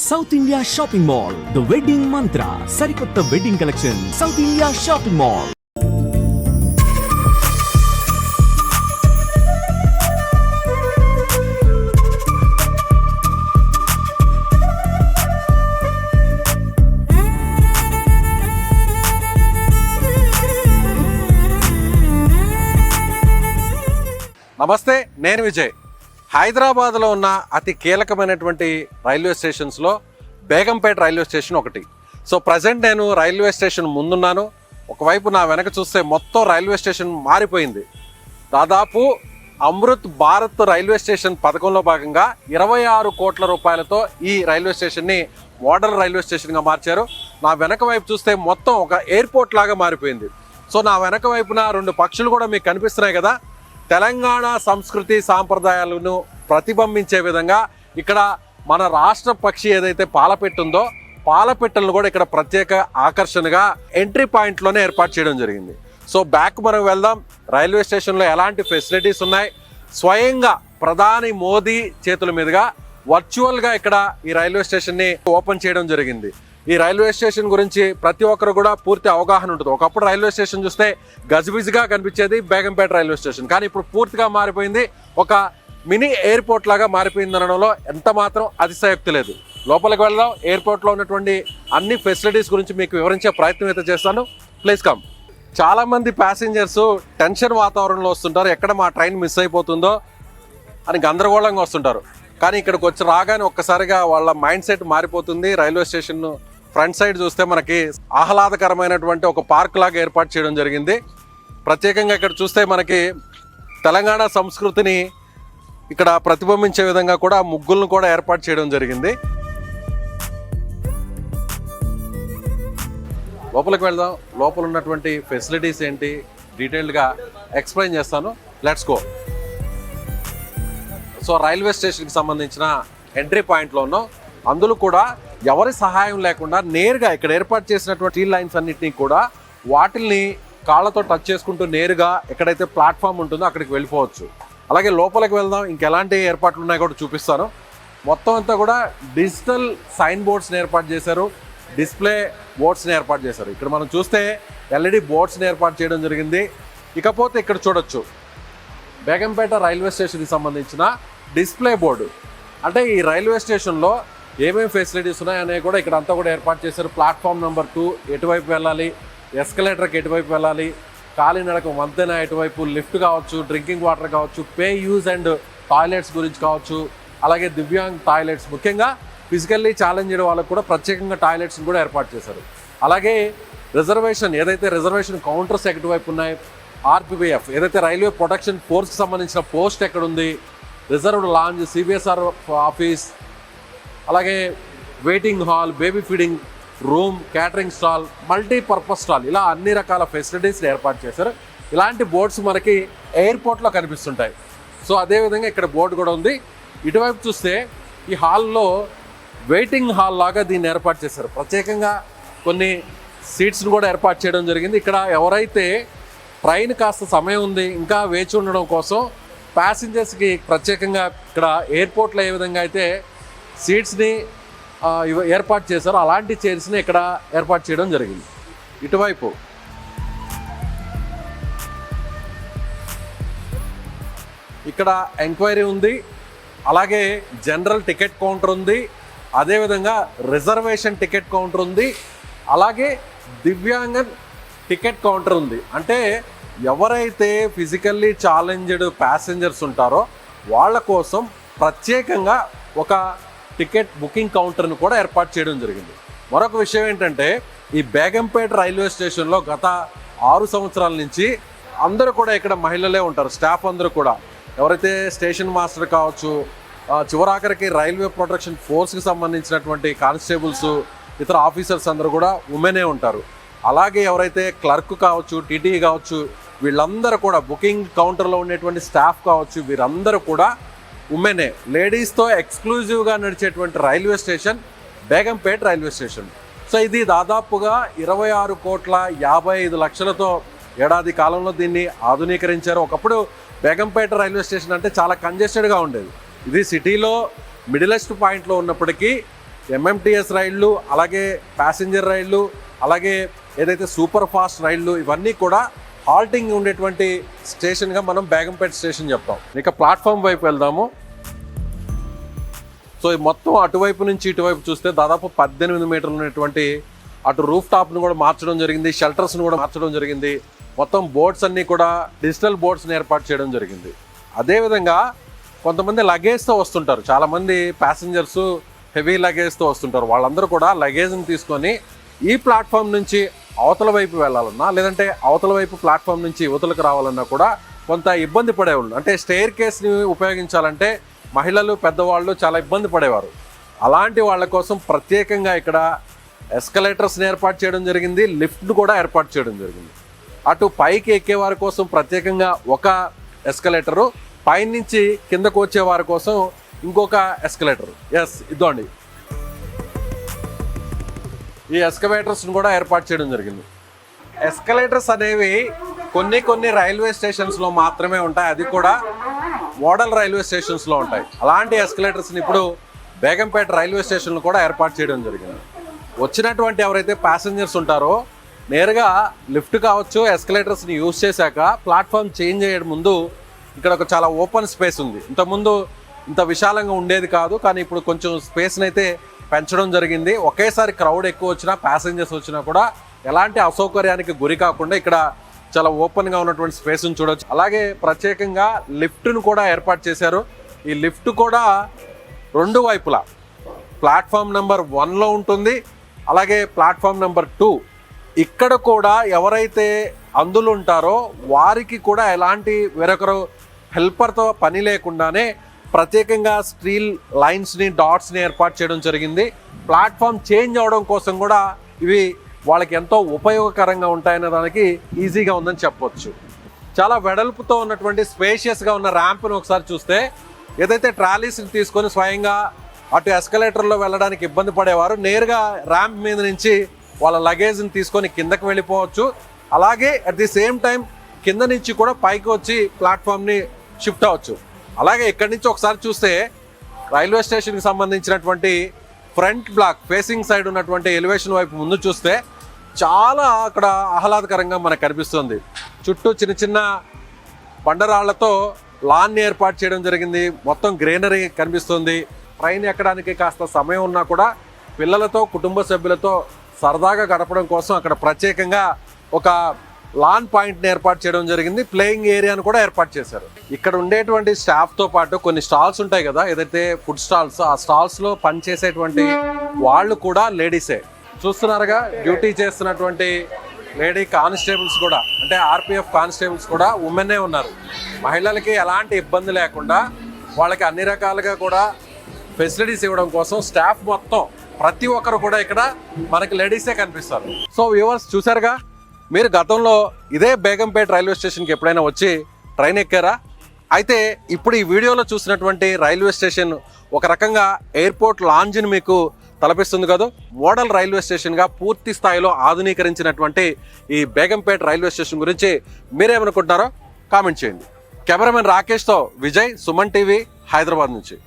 South India shopping mall, the wedding మంత్ర, సరికొత్త wedding collection, south India shopping mall. నమస్తే, నేను విజయ్. హైదరాబాద్లో ఉన్న అతి కీలకమైనటువంటి రైల్వే స్టేషన్స్లో బేగంపేట రైల్వే స్టేషన్ ఒకటి. సో ప్రజెంట్ నేను రైల్వే స్టేషన్ ముందున్నాను. ఒకవైపు నా వెనక చూస్తే మొత్తం రైల్వే స్టేషన్ మారిపోయింది. దాదాపు అమృత్ భారత్ రైల్వే స్టేషన్ పథకంలో భాగంగా 26 కోట్ల రూపాయలతో ఈ రైల్వే స్టేషన్ని మోడల్ రైల్వే స్టేషన్గా మార్చారు. నా వెనక వైపు చూస్తే మొత్తం ఒక ఎయిర్పోర్ట్ లాగా మారిపోయింది. సో నా వెనక వైపున 2 పక్షులు కూడా మీకు కనిపిస్తున్నాయి కదా. తెలంగాణ సంస్కృతి సాంప్రదాయాలను ప్రతిబింబించే విధంగా ఇక్కడ మన రాష్ట్ర పక్షి ఏదైతే పాలపెట్టు ఉందో, పాలపెట్టలను కూడా ఇక్కడ ప్రత్యేక ఆకర్షణగా ఎంట్రీ పాయింట్లోనే ఏర్పాటు చేయడం జరిగింది. సో బ్యాక్ మనం వెళ్దాం. రైల్వే స్టేషన్లో ఎలాంటి ఫెసిలిటీస్ ఉన్నాయి, స్వయంగా ప్రధాని మోదీ చేతుల మీదుగా వర్చువల్గా ఇక్కడ ఈ రైల్వే స్టేషన్ని ఓపెన్ చేయడం జరిగింది. ఈ రైల్వే స్టేషన్ గురించి ప్రతి ఒక్కరు కూడా పూర్తి అవగాహన ఉంటుంది. ఒకప్పుడు రైల్వే స్టేషన్ చూస్తే గజిబిజిగా కనిపించేది బేగంపేట రైల్వే స్టేషన్, కానీ ఇప్పుడు పూర్తిగా మారిపోయింది. ఒక మినీ ఎయిర్పోర్ట్ లాగా మారిపోయింది అనడంలో ఎంత మాత్రం అతిశయోక్తి లేదు. లోపలికి వెళ్దాం. ఎయిర్పోర్ట్లో ఉన్నటువంటి అన్ని ఫెసిలిటీస్ గురించి మీకు వివరించే ప్రయత్నం అయితే చేస్తాను. Please come. చాలామంది ప్యాసింజర్స్ టెన్షన్ వాతావరణంలో వస్తుంటారు, ఎక్కడ మా ట్రైన్ మిస్ అయిపోతుందో అని గందరగోళంగా వస్తుంటారు. కానీ ఇక్కడికి వచ్చి రాగానే ఒక్కసారిగా వాళ్ళ మైండ్ సెట్ మారిపోతుంది. రైల్వే స్టేషన్ ఫ్రంట్ సైడ్ చూస్తే మనకి ఆహ్లాదకరమైనటువంటి ఒక పార్క్ లాగా ఏర్పాటు చేయడం జరిగింది. ప్రత్యేకంగా ఇక్కడ చూస్తే మనకి తెలంగాణ సంస్కృతిని ఇక్కడ ప్రతిబింబించే విధంగా కూడా ముగ్గులను కూడా ఏర్పాటు చేయడం జరిగింది. లోపలికి వెళ్దాం. లోపల ఉన్నటువంటి ఫెసిలిటీస్ ఏంటి డీటెయిల్డ్గా ఎక్స్ప్లెయిన్ చేస్తాను. Let's go. సో రైల్వే స్టేషన్కి సంబంధించిన ఎంట్రీ పాయింట్లో ఉన్నాం. అందులో కూడా ఎవరి సహాయం లేకుండా నేరుగా ఇక్కడ ఏర్పాటు చేసినటువంటి స్టీల్ లైన్స్ అన్నింటినీ కూడా వాటిల్ని కాళ్ళతో టచ్ చేసుకుంటూ నేరుగా ఎక్కడైతే ప్లాట్ఫామ్ ఉంటుందో అక్కడికి వెళ్ళిపోవచ్చు. అలాగే లోపలికి వెళ్దాం. ఇంకెలాంటి ఏర్పాట్లు ఉన్నాయో కూడా చూపిస్తాను. మొత్తం అంతా కూడా డిజిటల్ సైన్ బోర్డ్స్ని ఏర్పాటు చేశారు, డిస్ప్లే బోర్డ్స్ని ఏర్పాటు చేశారు. ఇక్కడ మనం చూస్తే ఎల్ఈడి బోర్డ్స్ని ఏర్పాటు చేయడం జరిగింది. ఇకపోతే ఇక్కడ చూడొచ్చు బేగంపేట రైల్వే స్టేషన్కి సంబంధించిన డిస్ప్లే బోర్డు. అంటే ఈ రైల్వే స్టేషన్లో ఏమేమి ఫెసిలిటీస్ ఉన్నాయనేవి కూడా ఇక్కడ అంతా కూడా ఏర్పాటు చేశారు. ప్లాట్ఫామ్ నెంబర్ 2 ఎటువైపు వెళ్ళాలి, ఎస్కలేటర్కి ఎటువైపు వెళ్ళాలి, కాలినడక వంతెన ఎటువైపు, లిఫ్ట్ కావచ్చు, డ్రింకింగ్ వాటర్ కావచ్చు, పే యూజ్ అండ్ టాయిలెట్స్ గురించి కావచ్చు, అలాగే దివ్యాంగ్ టాయిలెట్స్, ముఖ్యంగా ఫిజికల్లీ ఛాలెంజ్ చేయడం వాళ్ళకు కూడా ప్రత్యేకంగా టాయిలెట్స్ని కూడా ఏర్పాటు చేశారు. అలాగే రిజర్వేషన్ ఏదైతే రిజర్వేషన్ కౌంటర్స్ ఎటువైపు ఉన్నాయి, ఆర్పిబిఎఫ్ ఏదైతే రైల్వే ప్రొటెక్షన్ ఫోర్స్కి సంబంధించిన పోస్ట్ ఎక్కడుంది, రిజర్వ్డ్ లాంజ్, సిబిఎస్ఆర్ ఆఫీస్, అలాగే waiting hall, baby feeding room, catering stall, multipurpose stall, ఇలా అన్ని రకాల ఫెసిలిటీస్ని ఏర్పాటు చేశారు. ఇలాంటి బోర్డ్స్ మనకి ఎయిర్పోర్ట్లో కనిపిస్తుంటాయి. సో అదేవిధంగా ఇక్కడ బోర్డు కూడా ఉంది. ఇటువైపు చూస్తే ఈ హాల్లో వెయిటింగ్ హాల్ లాగా దీన్ని ఏర్పాటు చేశారు. ప్రత్యేకంగా కొన్ని సీట్స్ని కూడా ఏర్పాటు చేయడం జరిగింది. ఇక్కడ ఎవరైతే ట్రైన్ కాస్త సమయం ఉంది ఇంకా వేచి ఉండడం కోసం ప్యాసింజర్స్కి ప్రత్యేకంగా ఇక్కడ ఎయిర్పోర్ట్లో ఏ విధంగా అయితే సీట్స్ని ఏర్పాటు చేశారో అలాంటి చైర్స్ని ఇక్కడ ఏర్పాటు చేయడం జరిగింది. ఇటువైపు ఇక్కడ ఎంక్వైరీ ఉంది, అలాగే జనరల్ టికెట్ కౌంటర్ ఉంది, అదేవిధంగా రిజర్వేషన్ టికెట్ కౌంటర్ ఉంది, అలాగే దివ్యాంగన్ టికెట్ కౌంటర్ ఉంది. అంటే ఎవరైతే ఫిజికల్లీ ఛాలెంజ్డ్ ప్యాసింజర్స్ ఉంటారో వాళ్ళ కోసం ప్రత్యేకంగా ఒక టికెట్ బుకింగ్ కౌంటర్ను కూడా ఏర్పాటు చేయడం జరిగింది. మరొక విషయం ఏంటంటే ఈ బేగంపేట రైల్వే స్టేషన్లో గత 6 సంవత్సరాల నుంచి అందరూ కూడా ఇక్కడ మహిళలే ఉంటారు. స్టాఫ్ అందరూ కూడా ఎవరైతే స్టేషన్ మాస్టర్ కావచ్చు, చివరాఖరికి రైల్వే ప్రొటెక్షన్ ఫోర్స్కి సంబంధించినటువంటి కానిస్టేబుల్స్, ఇతర ఆఫీసర్స్ అందరూ కూడా ఉమెనే ఉంటారు. అలాగే ఎవరైతే క్లర్క్ కావచ్చు, టీటీఈ కావచ్చు, వీళ్ళందరూ కూడా బుకింగ్ కౌంటర్లో ఉండేటువంటి స్టాఫ్ కావచ్చు, వీరందరూ కూడా ఉమెనే. లేడీస్తో ఎక్స్క్లూజివ్గా నడిచేటువంటి railway station Begumpet railway station. So ఇది దాదాపుగా 26,55,00,000తో ఏడాది కాలంలో దీన్ని ఆధునీకరించారు. ఒకప్పుడు బేగంపేట రైల్వే స్టేషన్ అంటే చాలా కంజెస్టెడ్గా ఉండేది. ఇది సిటీలో మిడిలెస్ట్ పాయింట్లో ఉన్నప్పటికీ ఎంఎంటీఎస్ రైళ్లు, అలాగే ప్యాసింజర్ రైళ్లు, అలాగే ఏదైతే సూపర్ ఫాస్ట్ రైళ్లు, ఇవన్నీ కూడా హాల్టింగ్ ఉండేటువంటి స్టేషన్గా మనం బేగంపేట స్టేషన్ చెప్తాం. ఇక ప్లాట్ఫామ్ వైపు వెళ్దాము. సో ఈ మొత్తం అటువైపు నుంచి ఇటువైపు చూస్తే దాదాపు 18 మీటర్లు ఉన్నటువంటి అటు రూఫ్ టాప్ను కూడా మార్చడం జరిగింది, షెల్టర్స్ను కూడా మార్చడం జరిగింది. మొత్తం బోర్డ్స్ అన్నీ కూడా డిజిటల్ బోర్డ్స్ని ఏర్పాటు చేయడం జరిగింది. అదేవిధంగా కొంతమంది లగేజ్తో వస్తుంటారు, చాలామంది ప్యాసింజర్స్ హెవీ లగేజ్తో వస్తుంటారు. వాళ్ళందరూ కూడా లగేజ్ని తీసుకొని ఈ ప్లాట్ఫామ్ నుంచి అవతల వైపు వెళ్ళాలన్నా, లేదంటే అవతల వైపు ప్లాట్ఫామ్ నుంచి యువతలకు రావాలన్నా కూడా కొంత ఇబ్బంది పడేవాళ్ళు. అంటే స్టెయిర్ కేస్ని ఉపయోగించాలంటే మహిళలు, పెద్దవాళ్ళు చాలా ఇబ్బంది పడేవారు. అలాంటి వాళ్ళ కోసం ప్రత్యేకంగా ఇక్కడ ఎస్కలేటర్స్ని ఏర్పాటు చేయడం జరిగింది, లిఫ్ట్ను కూడా ఏర్పాటు చేయడం జరిగింది. అటు పైకి ఎక్కే వారి కోసం ప్రత్యేకంగా ఒక ఎస్కలేటరు, పైనుంచి కిందకు వచ్చే వారి కోసం ఇంకొక ఎస్కలేటర్. ఇదండి, ఈ ఎస్కలేటర్స్ని కూడా ఏర్పాటు చేయడం జరిగింది. ఎస్కలేటర్స్ అనేవి కొన్ని రైల్వే స్టేషన్స్లో మాత్రమే ఉంటాయి, అది కూడా మోడల్ రైల్వే స్టేషన్స్లో ఉంటాయి. అలాంటి ఎస్కలేటర్స్ని ఇప్పుడు బేగంపేట రైల్వే స్టేషన్లో కూడా ఏర్పాటు చేయడం జరిగింది. వచ్చినటువంటి ఎవరైతే ప్యాసింజర్స్ ఉంటారో నేరుగా లిఫ్ట్ కావచ్చు, ఎస్కలేటర్స్ని యూజ్ చేశాక ప్లాట్ఫామ్ చేంజ్ అయ్యే ముందు ఇక్కడ ఒక చాలా ఓపెన్ స్పేస్ ఉంది. ఇంతకుముందు ఇంత విశాలంగా ఉండేది కాదు, కానీ ఇప్పుడు కొంచెం స్పేస్ని అయితే పెంచడం జరిగింది. ఒకేసారి క్రౌడ్ ఎక్కువ వచ్చినా, ప్యాసింజర్స్ వచ్చినా కూడా ఎలాంటి అసౌకర్యానికి గురి కాకుండా ఇక్కడ చాలా ఓపెన్గా ఉన్నటువంటి స్పేస్ని చూడొచ్చు. అలాగే ప్రత్యేకంగా లిఫ్ట్ను కూడా ఏర్పాటు చేశారు. ఈ లిఫ్ట్ కూడా రెండు వైపులా ప్లాట్ఫామ్ నెంబర్ 1లో ఉంటుంది, అలాగే ప్లాట్ఫామ్ నెంబర్ 2. ఇక్కడ కూడా ఎవరైతే అందులో ఉంటారో వారికి కూడా ఎలాంటి వేరొకరు హెల్పర్తో పని లేకుండానే ప్రత్యేకంగా స్టీల్ లైన్స్ని, డాట్స్ని ఏర్పాటు చేయడం జరిగింది. ప్లాట్ఫామ్ చేంజ్ అవడం కోసం కూడా ఇవి వాళ్ళకి ఎంతో ఉపయోగకరంగా ఉంటాయనే దానికి ఈజీగా ఉందని చెప్పొచ్చు. చాలా వెడల్పుతో ఉన్నటువంటి స్పేషియస్గా ఉన్న ర్యాంప్ను ఒకసారి చూస్తే, ఏదైతే ట్రాలీస్ని తీసుకొని స్వయంగా అటు ఎస్కలేటర్లో వెళ్ళడానికి ఇబ్బంది పడేవారు నేరుగా ర్యాంప్ మీద నుంచి వాళ్ళ లగేజ్ని తీసుకొని కిందకి వెళ్ళిపోవచ్చు. అలాగే అట్ ది సేమ్ టైం కింద నుంచి కూడా పైకి వచ్చి ప్లాట్ఫామ్ని షిఫ్ట్ అవ్వచ్చు. అలాగే ఇక్కడి నుంచి ఒకసారి చూస్తే రైల్వే స్టేషన్కి సంబంధించినటువంటి ఫ్రంట్ బ్లాక్ ఫేసింగ్ సైడ్ ఉన్నటువంటి ఎలివేషన్ వైపు ముందు చూస్తే చాలా అక్కడ ఆహ్లాదకరంగా మనకు కనిపిస్తుంది. చుట్టూ చిన్న చిన్న బండరాళ్లతో లాన్ని ఏర్పాటు చేయడం జరిగింది. మొత్తం గ్రీనరీ కనిపిస్తుంది. ట్రైన్ ఎక్కడానికి కాస్త సమయం ఉన్నా కూడా పిల్లలతో, కుటుంబ సభ్యులతో సరదాగా గడపడం కోసం అక్కడ ప్రత్యేకంగా ఒక లాన్ పాయింట్ని ఏర్పాటు చేయడం జరిగింది. ప్లేయింగ్ ఏరియాను కూడా ఏర్పాటు చేశారు. ఇక్కడ ఉండేటువంటి స్టాఫ్తో పాటు కొన్ని స్టాల్స్ ఉంటాయి కదా, ఏదైతే ఫుడ్ స్టాల్స్, ఆ స్టాల్స్లో పనిచేసేటువంటి వాళ్ళు కూడా లేడీసే. చూస్తున్నారుగా, డ్యూటీ చేస్తున్నటువంటి లేడీ కానిస్టేబుల్స్ కూడా, అంటే ఆర్పిఎఫ్ కానిస్టేబుల్స్ కూడా ఉమెన్నే ఉన్నారు. మహిళలకి ఎలాంటి ఇబ్బంది లేకుండా వాళ్ళకి అన్ని రకాలుగా కూడా ఫెసిలిటీస్ ఇవ్వడం కోసం స్టాఫ్ మొత్తం ప్రతి ఒక్కరు కూడా ఇక్కడ మనకి లేడీసే కనిపిస్తారు. సో వ్యూవర్స్ చూసారుగా, మీరు గతంలో ఇదే బేగంపేట రైల్వే స్టేషన్కి ఎప్పుడైనా వచ్చి ట్రైన్ ఎక్కారా? అయితే ఇప్పుడు ఈ వీడియోలో చూసినటువంటి రైల్వే స్టేషన్ ఒక రకంగా ఎయిర్పోర్ట్ లాంజ్ని మీకు తలపిస్తుంది కదా. మోడల్ రైల్వే స్టేషన్గా పూర్తి స్థాయిలో ఆధునీకరించినటువంటి ఈ బేగంపేట రైల్వే స్టేషన్ గురించి మీరేమనుకుంటున్నారో కామెంట్ చేయండి. కెమెరామెన్ రాకేష్తో విజయ్, సుమన్ టీవీ, హైదరాబాద్ నుంచి.